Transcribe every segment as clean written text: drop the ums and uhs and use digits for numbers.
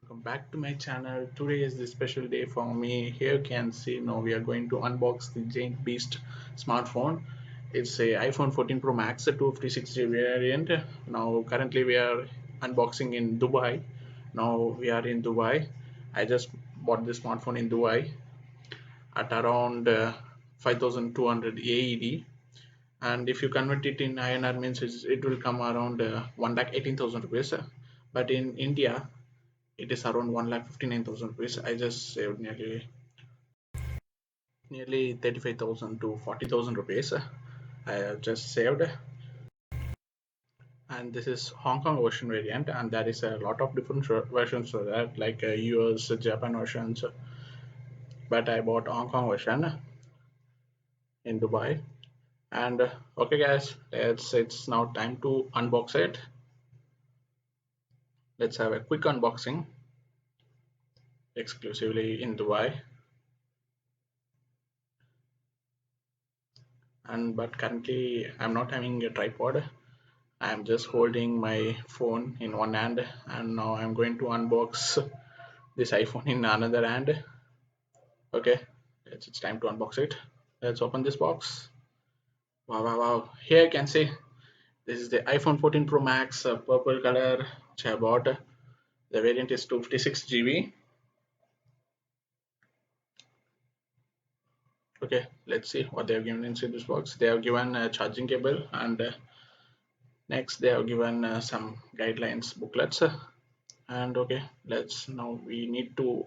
Welcome back to my channel. Today is the special day for me. Here you can see now we are going to unbox the Giant Beast smartphone. It's a iPhone 14 Pro Max, a 256GB variant. Now currently we are unboxing in Dubai. Now we are in Dubai. I just bought this smartphone in Dubai at around 5200 AED, and if you convert it in INR means it will come around 1,18,000 rupees. But in India it is around 1,59,000 rupees. I just saved nearly 35,000 to 40,000 rupees. I have just saved, and this is Hong Kong version variant, and there is a lot of different versions for that, like US, Japan versions. But I bought Hong Kong version in Dubai. And okay, guys, it's now time to unbox it. Let's have a quick unboxing exclusively in Dubai. And but currently I'm not having a tripod. I'm just holding my phone in one hand, and now I'm going to unbox this iPhone in another hand. Okay, it's time to unbox it. Let's open this box. Wow, wow, wow. Here you can see this is the iPhone 14 Pro Max, purple color, which I bought. The variant is 256GB. Okay, let's see what they have given inside this box. They have given a charging cable, and next they have given some guidelines booklets. And okay, let's now we need to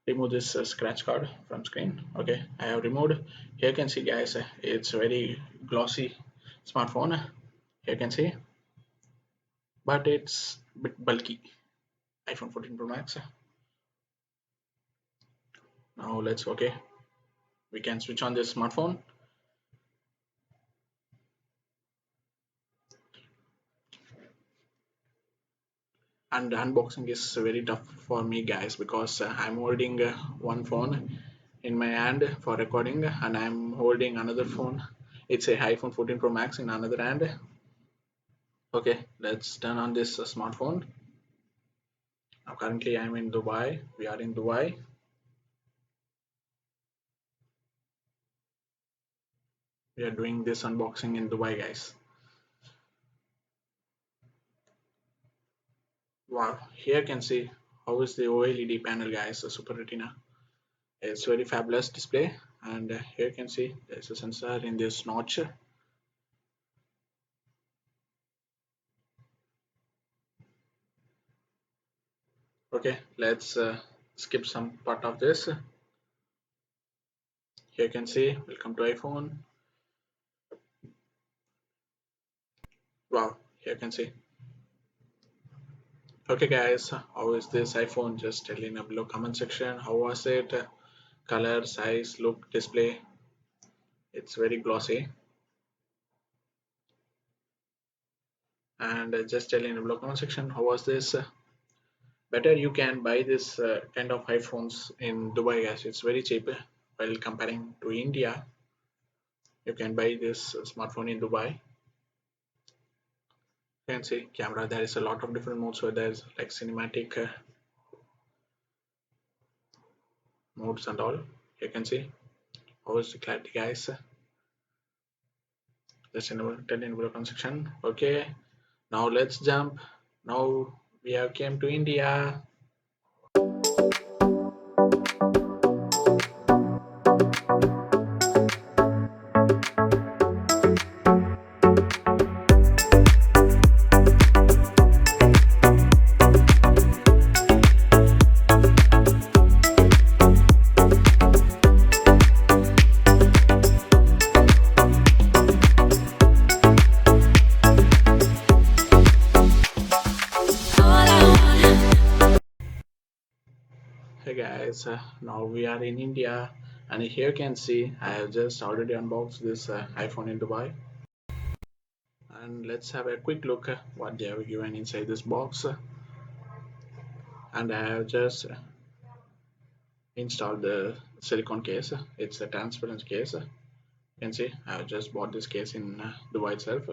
remove this scratch card from screen. Okay, I have removed. Here you can see, guys, it's very glossy smartphone. Here you can see, but it's a bit bulky. iPhone 14 Pro Max. Now let's okay, we can switch on this smartphone. And unboxing is very tough for me, guys, because I'm holding one phone in my hand for recording, and I'm holding another phone. It's a iPhone 14 Pro Max in another hand. Okay, let's turn on this smartphone. Now currently I'm in Dubai. We are in Dubai. We are doing this unboxing in Dubai, guys. Wow, here you can see how is the OLED panel, guys, the Super Retina. It's very fabulous display, and here you can see there's a sensor in this notch. Okay, let's skip some part of this. Here you can see welcome to iPhone. Wow, here you can see. Okay, guys, how is this iPhone? Just tell in the below comment section. How was it? Color, size, look, display. It's very glossy. And just tell in the below comment section how was this. Better you can buy this kind of iPhones in Dubai, guys. It's very cheap while comparing to India. You can buy this smartphone in Dubai. You can see camera. There is a lot of different modes where there's like cinematic modes and all. You can see how is the clarity, guys. Just tell in the comment section. Okay, now let's jump. Now we have came to India. Hey guys, now we are in India, and here you can see I have just already unboxed this iPhone in Dubai. And let's have a quick look at what they have given inside this box. And I have just installed the silicone case. It's a transparent case. You can see I have just bought this case in Dubai itself.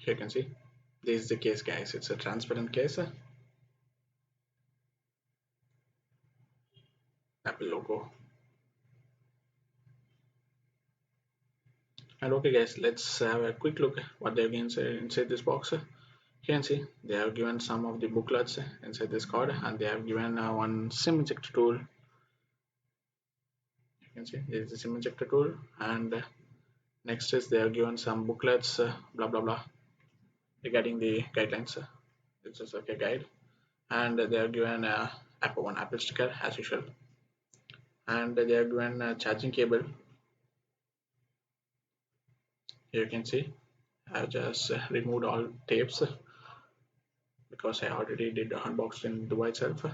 Here you can see this is the case, guys. It's a transparent case. Apple logo. And okay, guys, let's have a quick look at what they've given inside this box. You can see they have given some of the booklets inside this card, and they have given one SIM injector tool. You can see there is a SIM injector tool, and next is they have given some booklets, blah blah blah, regarding the guidelines. It's just like a guide, and they have given one Apple sticker as usual, and they have given a charging cable. Here you can see I just removed all tapes because I already did the unboxing in Dubai itself.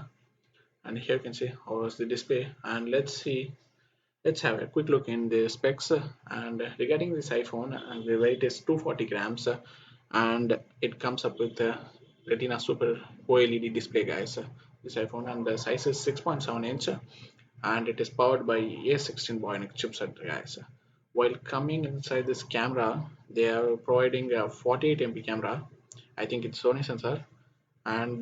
And here you can see how was the display. And let's have a quick look in the specs. And regarding this iPhone, the weight is 240 grams, and it comes up with a Retina Super OLED display, guys. This iPhone, and the size is 6.7 inch, and it is powered by A16 Bionic chipset, guys. While coming inside this camera, they are providing a 48 MP camera. I think it's Sony sensor, and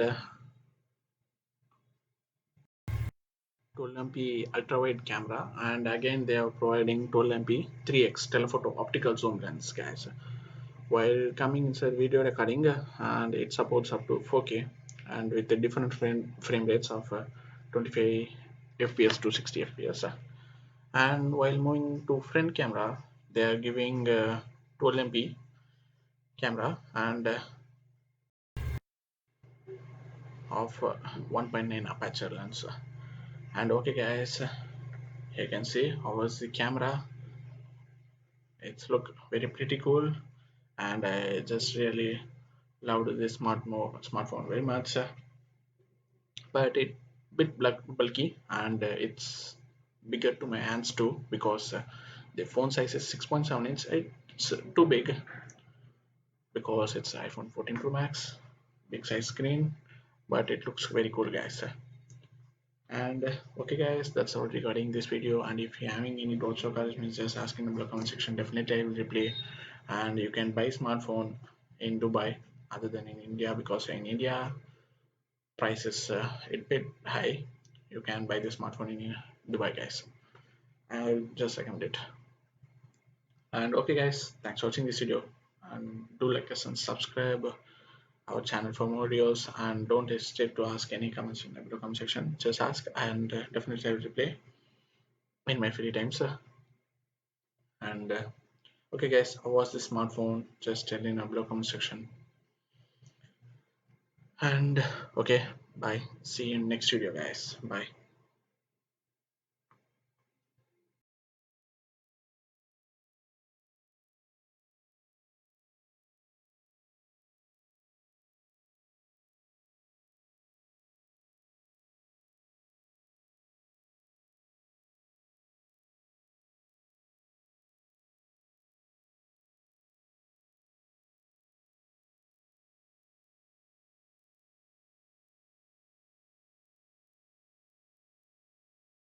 12 MP ultrawide camera, and again they are providing 12 MP 3x telephoto optical zoom lens, guys. While coming inside video recording, and it supports up to 4K, and with the different frame rates of 25 fps to 60 fps. And while moving to front camera, they are giving 12 MP camera, and of 1.9 aperture lens. And okay, guys, you can see how was the camera. It's look very pretty cool, and I just really loved this smartphone very much. But it bit bulky, and it's bigger to my hands too, because the phone size is 6.7 inch. It's too big because it's iPhone 14 Pro Max, big size screen, but it looks very cool, guys. And okay, guys, that's all regarding this video. And if you're having any doubts or questions, just ask in the comment section. Definitely I will reply. And you can buy smartphone in Dubai other than in India, because in India price is a bit high. You can buy the smartphone in Dubai, guys. I'll just recommend it. And okay, guys, thanks for watching this video, and do like us and subscribe our channel for more videos. And don't hesitate to ask any comments in the below comment section. Just ask, and definitely I will reply in my free times. And okay, guys, how was the smartphone? Just tell in the below comment section. And okay, bye. See you in next video, guys. Bye.